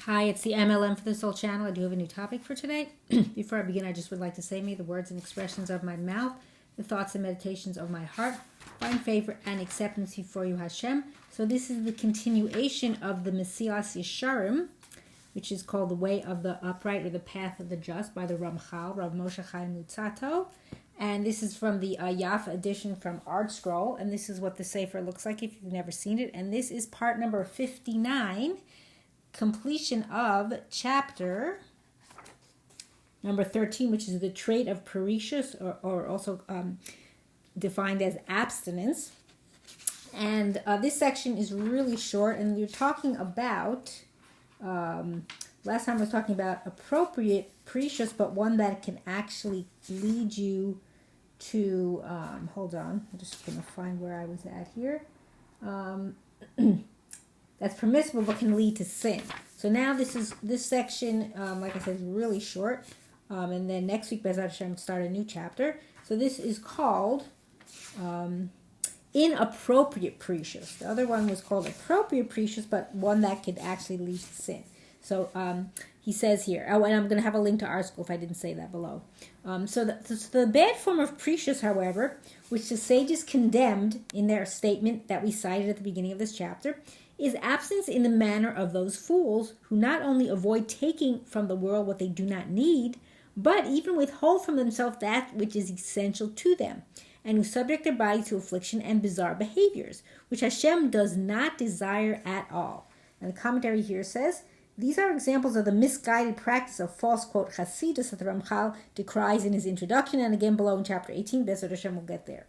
Hi, it's the M.L.M for this whole channel. I do have a new topic for today. Before I begin, I just would like to say, may the words and expressions of my mouth, the thoughts and meditations of my heart, find favor and acceptance before you, Hashem. So this is the continuation of the Mesillas Yesharim, which is called The Way of the Upright or The Path of the Just by the Ramchal, Rav Moshe Chaim Lutzato. And this is from the Yafa edition from Art Scroll. And this is what the Sefer looks like if you've never seen it. And this is part number 59. Completion of chapter number 13, which is the trait of Perishus, or also defined as abstinence. And this section is really short, and you're talking about, last time I was talking about appropriate Perishus, but one that can actually lead you to, hold on, I'm just going to find where I was at here. That's permissible but can lead to sin. So now this section, like I said, is really short. And then next week, BeEzrat Hashem, start a new chapter. So this is called Inappropriate Perishus. The other one was called Appropriate Perishus, but one that could actually lead to sin. So he says here, and I'm going to have a link to our school if I didn't say that below. So the bad form of Perishus, however, which the sages condemned in their statement that we cited at the beginning of this chapter, is absence in the manner of those fools who not only avoid taking from the world what they do not need, but even withhold from themselves that which is essential to them, and who subject their body to affliction and bizarre behaviors, which Hashem does not desire at all. And the commentary here says, these are examples of the misguided practice of false, quote, Hasidus that the Ramchal decries in his introduction, and again below in chapter 18, BeEzrat Hashem will get there.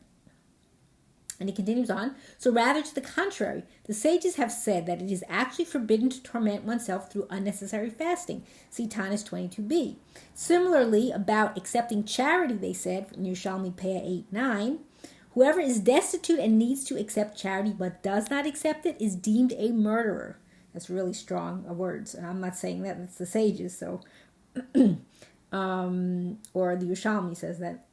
And he continues on, so rather to the contrary, the sages have said that it is actually forbidden to torment oneself through unnecessary fasting. See Tanis 22b. Similarly, about accepting charity, they said, in Yerushalmi Peh 8:9, whoever is destitute and needs to accept charity but does not accept it is deemed a murderer. That's really strong words. I'm not saying that, it's the sages, so... or the Yerushalmi says that.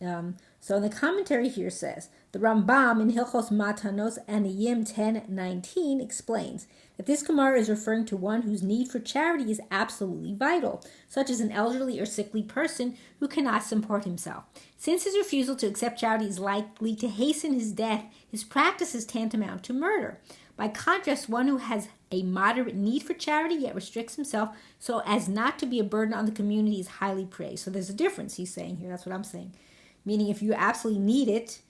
So the commentary here says, the Rambam in Hilchos Matanos Aniyim 10:19 explains that this Gemara is referring to one whose need for charity is absolutely vital, such as an elderly or sickly person who cannot support himself. Since his refusal to accept charity is likely to hasten his death, his practice is tantamount to murder. By contrast, one who has a moderate need for charity yet restricts himself so as not to be a burden on the community is highly praised. So there's a difference, he's saying here. That's what I'm saying. Meaning if you absolutely need it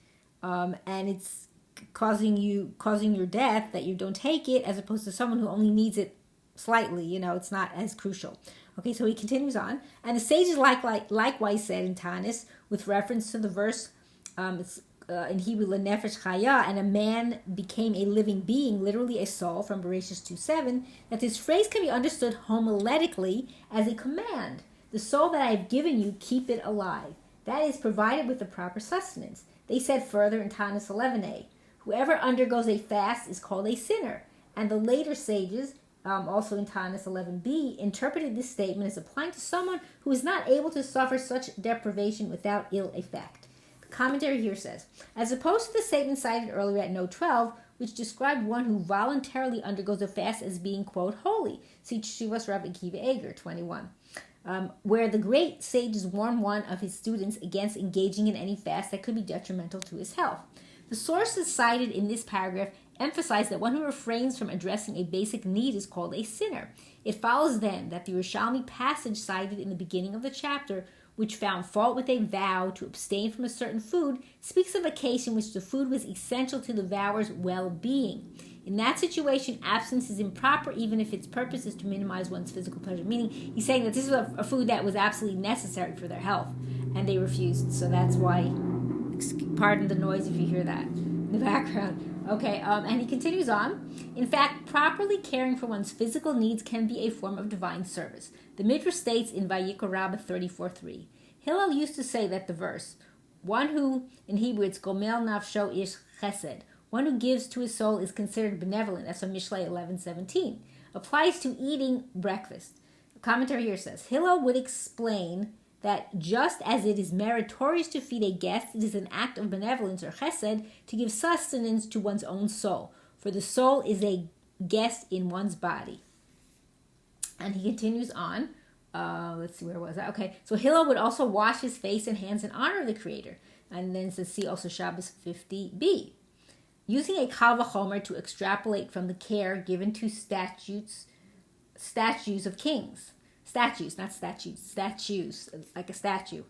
and it's causing your death, that you don't take it, as opposed to someone who only needs it slightly, it's not as crucial. Okay, so he continues on. And the sages likewise said in Tanis, with reference to the verse, in Hebrew, Nefesh Chaya, and a man became a living being, literally a soul, from Perishus 2:7, that this phrase can be understood homiletically as a command. The soul that I have given you, keep it alive. That is provided with the proper sustenance. They said further in Tanis 11a, whoever undergoes a fast is called a sinner. And the later sages, also in Tanis 11b, interpreted this statement as applying to someone who is not able to suffer such deprivation without ill effect. Commentary here says, as opposed to the statement cited earlier at note 12, which described one who voluntarily undergoes a fast as being, quote, holy. See Shivas Rabbi Akiva Eger 21. Where the great sages warn one of his students against engaging in any fast that could be detrimental to his health. The sources cited in this paragraph emphasize that one who refrains from addressing a basic need is called a sinner. It follows then that the Yerushalmi passage cited in the beginning of the chapter, which found fault with a vow to abstain from a certain food, speaks of a case in which the food was essential to the vower's well-being. In that situation, abstinence is improper even if its purpose is to minimize one's physical pleasure. Meaning, he's saying that this is a food that was absolutely necessary for their health, and they refused. So that's why, pardon the noise if you hear that in the background. Okay, and he continues on. In fact, properly caring for one's physical needs can be a form of divine service. The Midrash states in Vayikra Rabbah 34:3, Hillel used to say that the verse, one who, in Hebrew it's Gomel Nafsho Ish Chesed, one who gives to his soul is considered benevolent, that's from Mishlei 11:17, applies to eating breakfast. The commentary here says, Hillel would explain that just as it is meritorious to feed a guest, it is an act of benevolence or chesed to give sustenance to one's own soul, for the soul is a guest in one's body. And he continues on. Let's see, where was that? Okay, so Hillel would also wash his face and hands in honor of the Creator. And then it says, see also Shabbos 50b. Using a kal vachomer to extrapolate from the care given to statues of kings. Statues, not statutes. Statues, like a statue.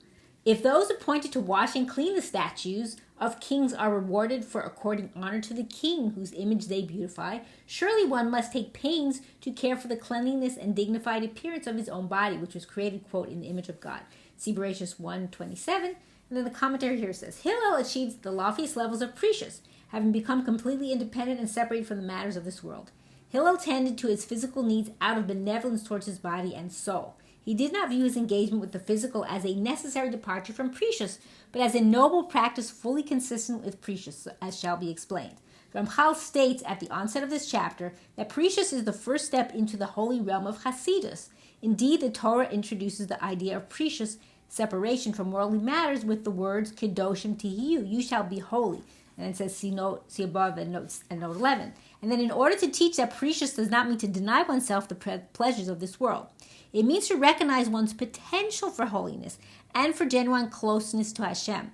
If those appointed to wash and clean the statues of kings are rewarded for according honor to the king whose image they beautify, surely one must take pains to care for the cleanliness and dignified appearance of his own body, which was created, quote, in the image of God. See Perishus 1:27. And then the commentary here says, Hillel achieves the loftiest levels of Perishus, having become completely independent and separated from the matters of this world. Hillel tended to his physical needs out of benevolence towards his body and soul. He did not view his engagement with the physical as a necessary departure from Perishus, but as a noble practice fully consistent with Perishus, as shall be explained. Ramchal states at the onset of this chapter that Perishus is the first step into the holy realm of Hasidus. Indeed, the Torah introduces the idea of Perishus, separation from worldly matters, with the words Kedoshim Tihiyu, you shall be holy. And it says, see above and note 11. And then in order to teach that Perishus does not mean to deny oneself the pleasures of this world. It means to recognize one's potential for holiness and for genuine closeness to Hashem,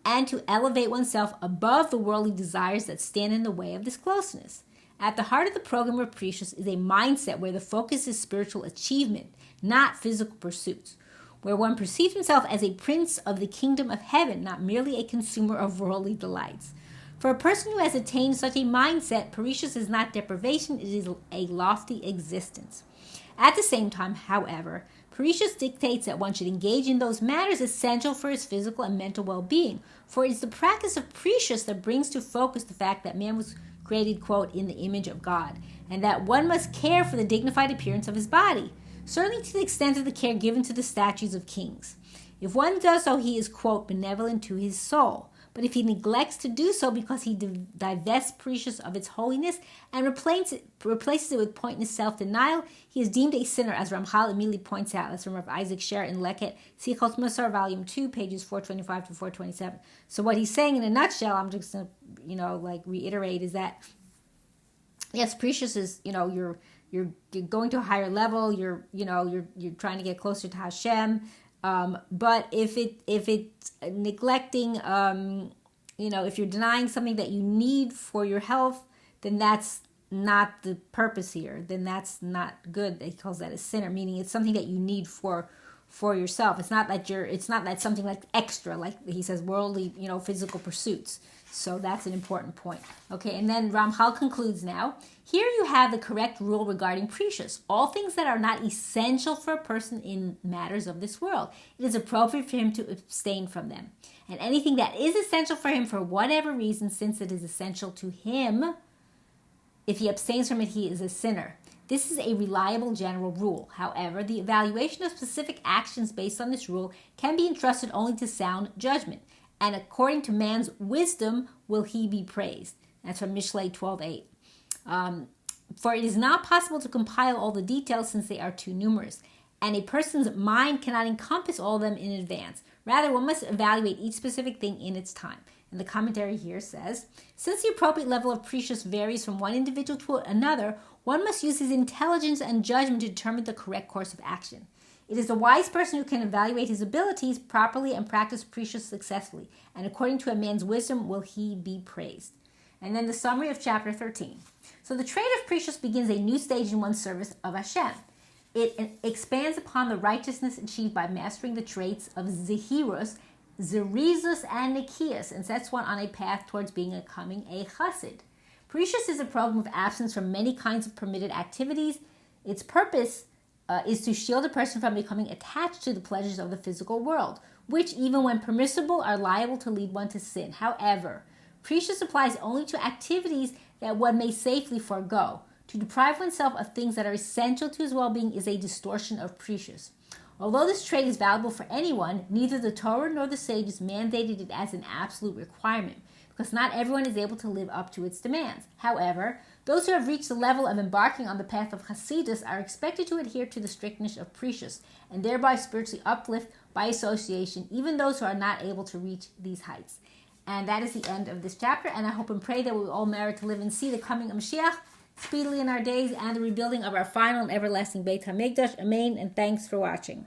and to elevate oneself above the worldly desires that stand in the way of this closeness. At the heart of the program of Perishus is a mindset where the focus is spiritual achievement, not physical pursuits, where one perceives himself as a prince of the kingdom of heaven, not merely a consumer of worldly delights. For a person who has attained such a mindset, Perishus is not deprivation, it is a lofty existence. At the same time, however, Perishus dictates that one should engage in those matters essential for his physical and mental well-being, for it is the practice of Perishus that brings to focus the fact that man was created, quote, in the image of God, and that one must care for the dignified appearance of his body, certainly to the extent of the care given to the statues of kings. If one does so, he is, quote, benevolent to his soul. But if he neglects to do so because he divests Perishus of its holiness and replaces it with pointless self-denial, he is deemed a sinner, as Ramchal immediately points out. That's from Rav Isaac Sher in Leket, Sichos Mussar, Volume 2, pages 425 to 427. So what he's saying in a nutshell, I'm just going to, reiterate, is that, yes, Perishus is, you're going to a higher level, you're trying to get closer to Hashem. But if it's neglecting, if you're denying something that you need for your health, then that's not the purpose here. Then that's not good. He calls that a sinner, meaning it's something that you need for yourself. It's not that something like extra, like he says, worldly, physical pursuits. So that's an important point. Okay, and then Ramchal concludes now. Here you have the correct rule regarding Perishus. All things that are not essential for a person in matters of this world, it is appropriate for him to abstain from them. And anything that is essential for him for whatever reason, since it is essential to him, if he abstains from it, he is a sinner. This is a reliable general rule. However, the evaluation of specific actions based on this rule can be entrusted only to sound judgment. And according to man's wisdom will he be praised. That's from Mishlei 12:8. For it is not possible to compile all the details since they are too numerous, and a person's mind cannot encompass all of them in advance. Rather, one must evaluate each specific thing in its time. And the commentary here says, since the appropriate level of Perishus varies from one individual to another, one must use his intelligence and judgment to determine the correct course of action. It is the wise person who can evaluate his abilities properly and practice Perishus successfully, and according to a man's wisdom will he be praised. And then the summary of chapter 13. So the trade of Perishus begins a new stage in one's service of Hashem. It expands upon the righteousness achieved by mastering the traits of Zehirus, Zerizus, and Nikias, and sets one on a path towards becoming a chassid. Perishus is a program of absence from many kinds of permitted activities. Its purpose is to shield a person from becoming attached to the pleasures of the physical world, which, even when permissible, are liable to lead one to sin. However, Perishus applies only to activities that one may safely forego. To deprive oneself of things that are essential to his well-being is a distortion of Perishus. Although this trait is valuable for anyone, neither the Torah nor the sages mandated it as an absolute requirement, because not everyone is able to live up to its demands. However, those who have reached the level of embarking on the path of Hasidus are expected to adhere to the strictness of Perishus, and thereby spiritually uplift by association even those who are not able to reach these heights. And that is the end of this chapter, and I hope and pray that we all merit to live and see the coming of Mashiach. speedily in our days, and the rebuilding of our final and everlasting Beit HaMikdash. Amen, and thanks for watching.